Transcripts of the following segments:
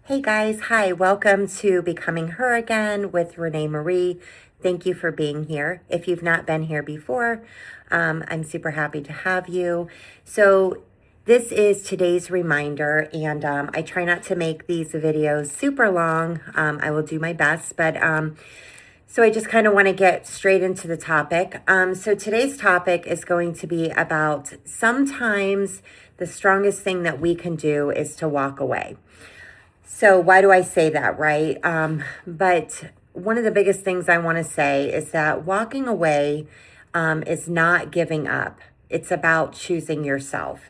Hey guys, hi, welcome to Becoming Her Again with Renee Marie. Thank you for being here. If you've not been here before, I'm super happy to have you. So, this is today's reminder, and I try not to make these videos super long. I will do my best, but so I just kind of want to get straight into the topic. So, today's topic is going to be about sometimes the strongest thing that we can do is to walk away. So why do I say that, right? But one of the biggest things I want to say is that walking away is not giving up. It's about choosing yourself.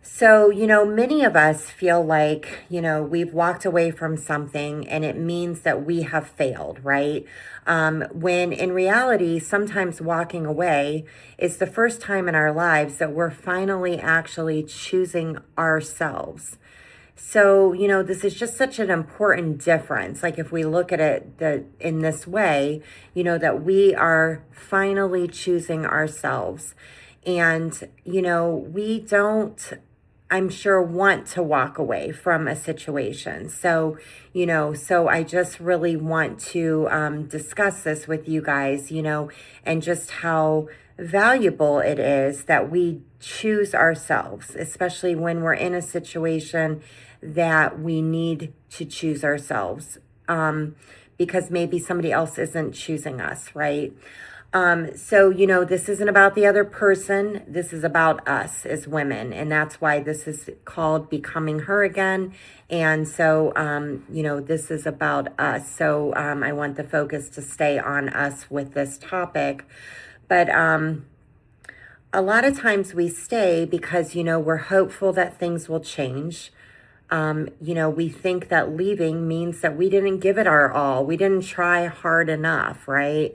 So, many of us feel like, we've walked away from something and it means that we have failed, right? When in reality, sometimes walking away is the first time in our lives that we're finally actually choosing ourselves. So, this is just such an important difference. Like if we look at it in this way, that we are finally choosing ourselves. And, we don't, I'm sure, want to walk away from a situation. So I just really want to discuss this with you guys, and just how valuable it is that we choose ourselves, especially when we're in a situation that we need to choose ourselves, because maybe somebody else isn't choosing us, right? So, this isn't about the other person. This is about us as women. And that's why this is called Becoming Her Again. And so, this is about us. So, I want the focus to stay on us with this topic. But a lot of times we stay because, we're hopeful that things will change. We think that leaving means that we didn't give it our all. We didn't try hard enough, right?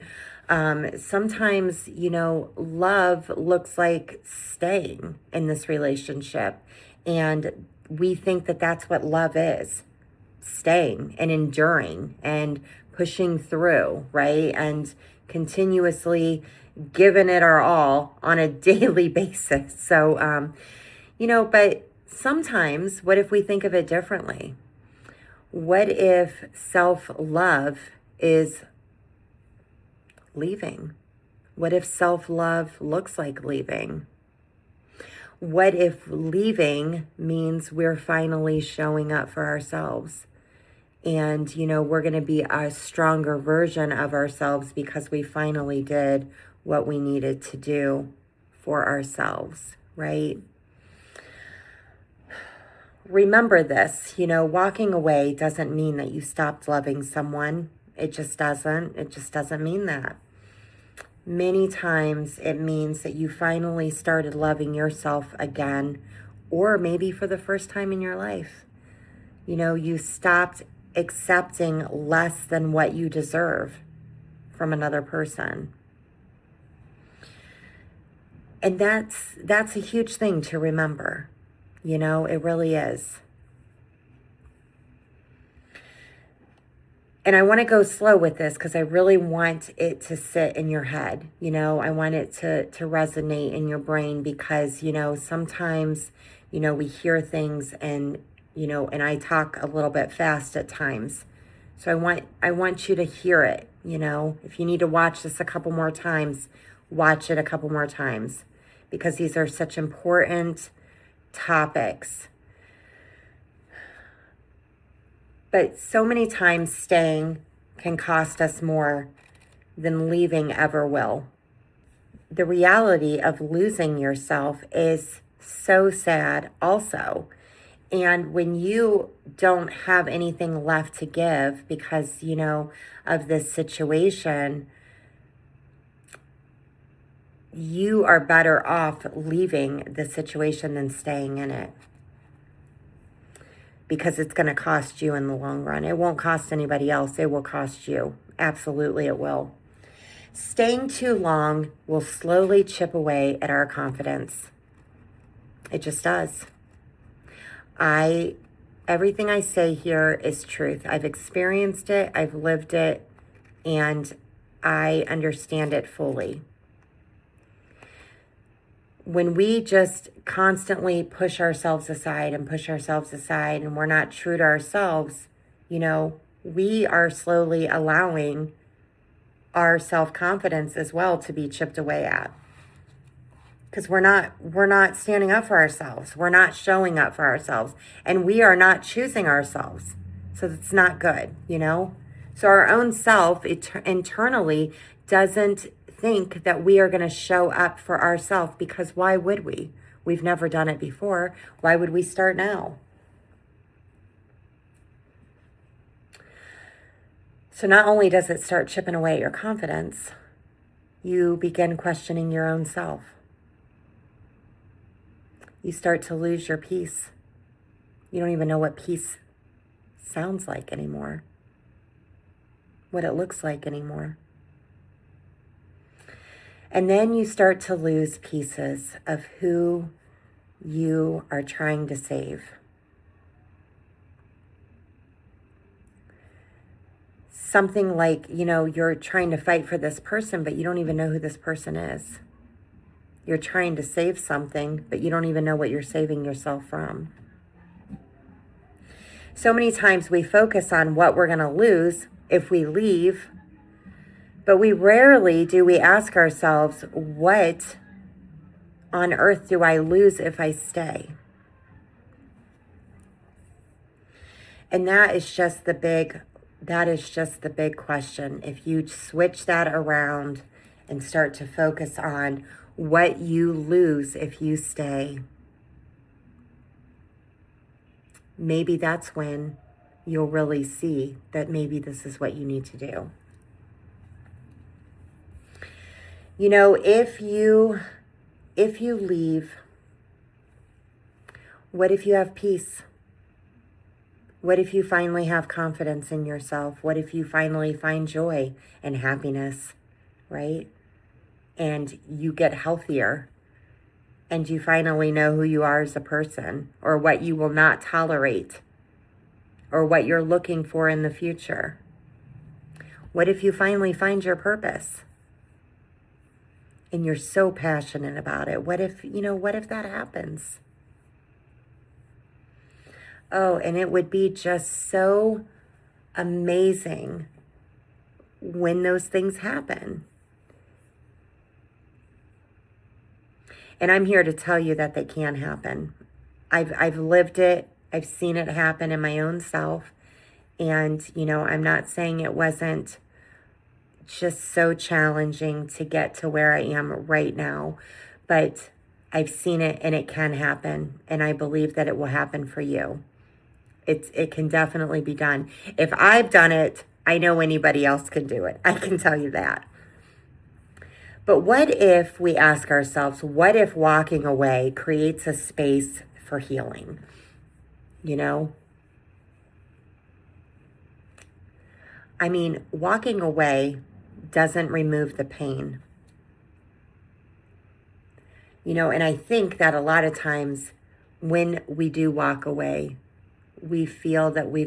Sometimes, love looks like staying in this relationship. And we think that that's what love is, staying and enduring and pushing through, right? And continuously giving it our all on a daily basis. So, but sometimes, what if we think of it differently? What if self-love is leaving? What if self-love looks like leaving? What if leaving means we're finally showing up for ourselves? And, we're going to be a stronger version of ourselves because we finally did what we needed to do for ourselves, right? Remember this, walking away doesn't mean that you stopped loving someone. It just doesn't. It just doesn't mean that. Many times it means that you finally started loving yourself again, or maybe for the first time in your life. You stopped accepting less than what you deserve from another person. And that's a huge thing to remember. It really is. And I want to go slow with this because I really want it to sit in your head. I want it to resonate in your brain because, sometimes, we hear things and, and I talk a little bit fast at times. So I want you to hear it, If you need to watch this a couple more times, watch it a couple more times because these are such important topics. But so many times staying can cost us more than leaving ever will. The reality of losing yourself is so sad also. And when you don't have anything left to give because, of this situation, you are better off leaving the situation than staying in it. Because it's going to cost you in the long run. It won't cost anybody else. It will cost you. Absolutely, it will. Staying too long will slowly chip away at our confidence. It just does. Everything I say here is truth. I've experienced it, I've lived it, and I understand it fully. when we just constantly push ourselves aside and we're not true to ourselves, we are slowly allowing our self-confidence as well to be chipped away at. Because we're not standing up for ourselves. We're not showing up for ourselves. And we are not choosing ourselves. So it's not good, So our own self internally doesn't think that we are going to show up for ourselves, because why would we? We've never done it before. Why would we start now? So not only does it start chipping away at your confidence, you begin questioning your own self. You start to lose your peace. You don't even know what peace sounds like anymore, what it looks like anymore. And then you start to lose pieces of who you are trying to save. Something like, you're trying to fight for this person, but you don't even know who this person is. You're trying to save something, but you don't even know what you're saving yourself from. So many times we focus on what we're going to lose if we leave, but we rarely do we ask ourselves, what on earth do I lose if I stay? And that is just the big question. If you switch that around and start to focus on what you lose if you stay, maybe that's when you'll really see that maybe this is what you need to do. If you leave, what if you have peace? What if you finally have confidence in yourself? What if you finally find joy and happiness, right? And you get healthier, and you finally know who you are as a person, or what you will not tolerate, or what you're looking for in the future? What if you finally find your purpose and you're so passionate about it? What if that happens? Oh, and it would be just so amazing when those things happen. And I'm here to tell you that they can happen. I've lived it. I've seen it happen in my own self. And, I'm not saying it wasn't just so challenging to get to where I am right now, but I've seen it, and it can happen. And I believe that it will happen for you. It can definitely be done. If I've done it, I know anybody else can do it. I can tell you that. But what if we ask ourselves, what if walking away creates a space for healing? Walking away doesn't remove the pain. And I think that a lot of times when we do walk away, we feel that we're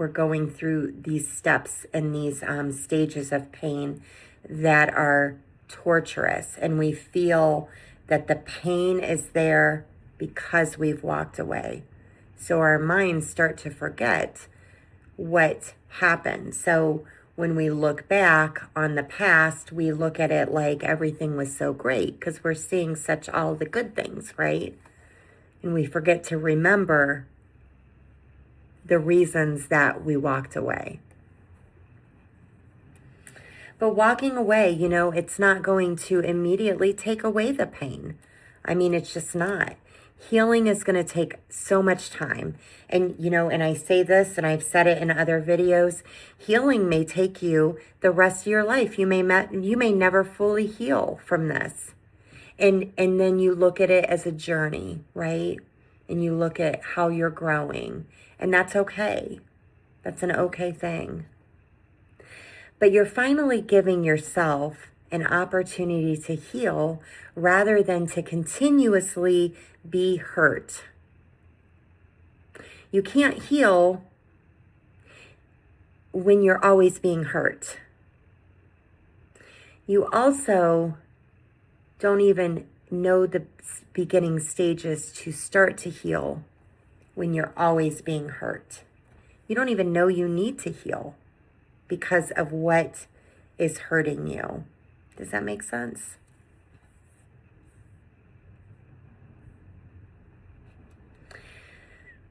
going through these steps and these stages of pain that are torturous. And we feel that the pain is there because we've walked away. So our minds start to forget what happened. So when we look back on the past, we look at it like everything was so great because we're seeing all the good things, right? And we forget to remember the reasons that we walked away. But walking away, it's not going to immediately take away the pain. It's just not. Healing is going to take so much time. And, and I say this, and I've said it in other videos, healing may take you the rest of your life. You may never fully heal from this. And then you look at it as a journey, right? And you look at how you're growing. And that's okay. That's an okay thing. But you're finally giving yourself an opportunity to heal rather than to continuously be hurt. You can't heal when you're always being hurt. You also don't even know the beginning stages to start to heal when you're always being hurt. You don't even know you need to heal because of what is hurting you. Does that make sense?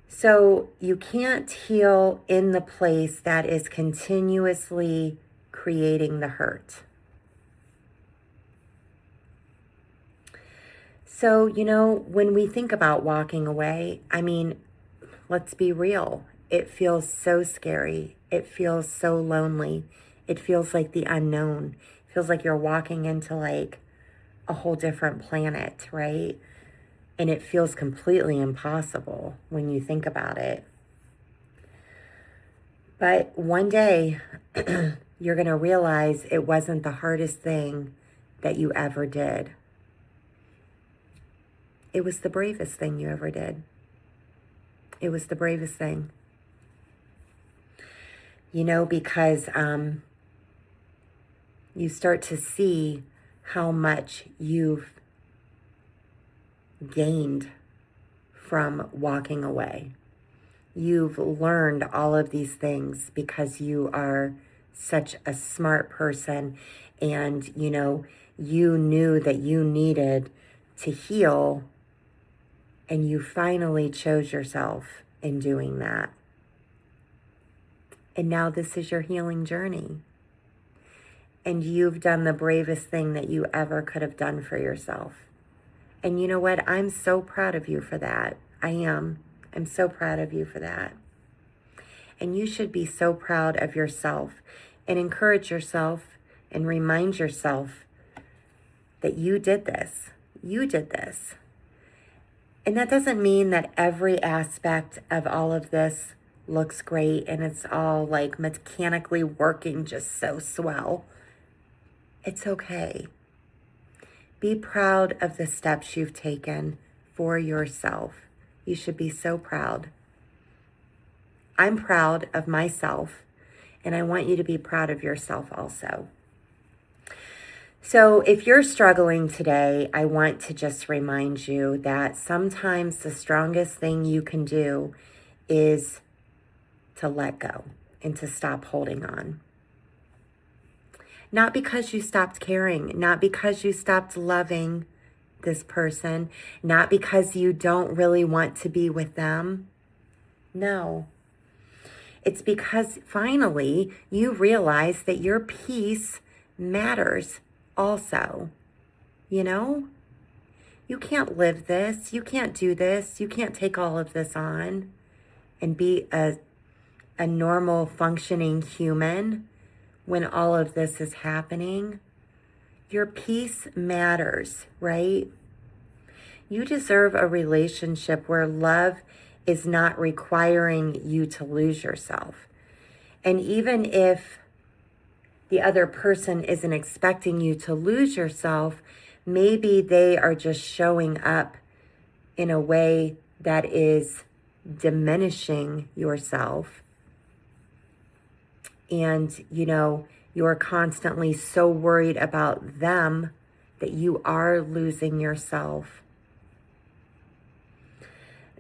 So you can't heal in the place that is continuously creating the hurt. So, when we think about walking away, I mean, let's be real. It feels so scary. It feels so lonely. It feels like the unknown. It feels like you're walking into like a whole different planet, right? And it feels completely impossible when you think about it. But one day, you're going to realize it wasn't the hardest thing that you ever did. It was the bravest thing you ever did. It was the bravest thing. Because you start to see how much you've gained from walking away. You've learned all of these things because you are such a smart person, and you knew that you needed to heal, and you finally chose yourself in doing that. And now this is your healing journey. And you've done the bravest thing that you ever could have done for yourself. And you know what? I'm so proud of you for that. I am. I'm so proud of you for that. And you should be so proud of yourself and encourage yourself and remind yourself that you did this. You did this. And that doesn't mean that every aspect of all of this looks great and it's all like mechanically working just so swell. It's okay. Be proud of the steps you've taken for yourself. You should be so proud. I'm proud of myself, and I want you to be proud of yourself also. So if you're struggling today, I want to just remind you that sometimes the strongest thing you can do is to let go and to stop holding on. Not because you stopped caring, not because you stopped loving this person, not because you don't really want to be with them. No. It's because finally you realize that your peace matters also. You can't live this. You can't do this. You can't take all of this on and be a normal functioning human when all of this is happening. Your peace matters, right? You deserve a relationship where love is not requiring you to lose yourself. And even if the other person isn't expecting you to lose yourself, maybe they are just showing up in a way that is diminishing yourself. And, you're constantly so worried about them that you are losing yourself.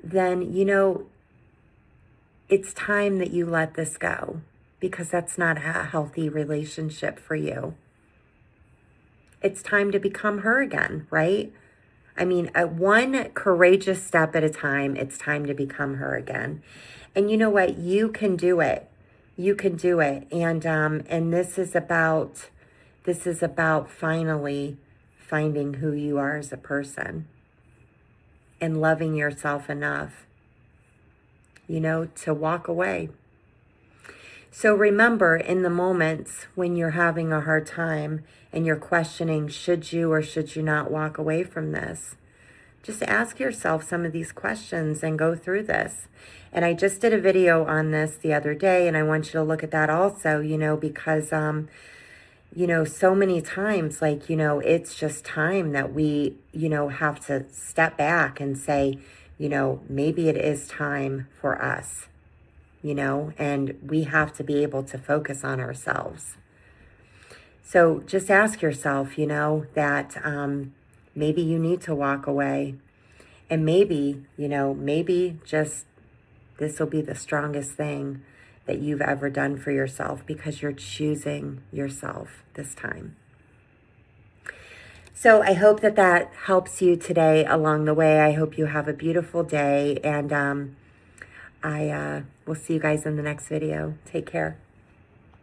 Then, it's time that you let this go, because that's not a healthy relationship for you. It's time to become her again, right? I mean, one courageous step at a time, it's time to become her again. And you know what? You can do it. You can do it. And this is about finally finding who you are as a person and loving yourself enough, to walk away. So remember, in the moments when you're having a hard time and you're questioning, should you or should you not walk away from this? Just ask yourself some of these questions and go through this. And I just did a video on this the other day, and I want you to look at that also, because, so many times, it's just time that we, have to step back and say, maybe it is time for us, and we have to be able to focus on ourselves. So just ask yourself, that Maybe you need to walk away. And maybe, maybe just this will be the strongest thing that you've ever done for yourself because you're choosing yourself this time. So I hope that that helps you today along the way. I hope you have a beautiful day, and I will see you guys in the next video. Take care.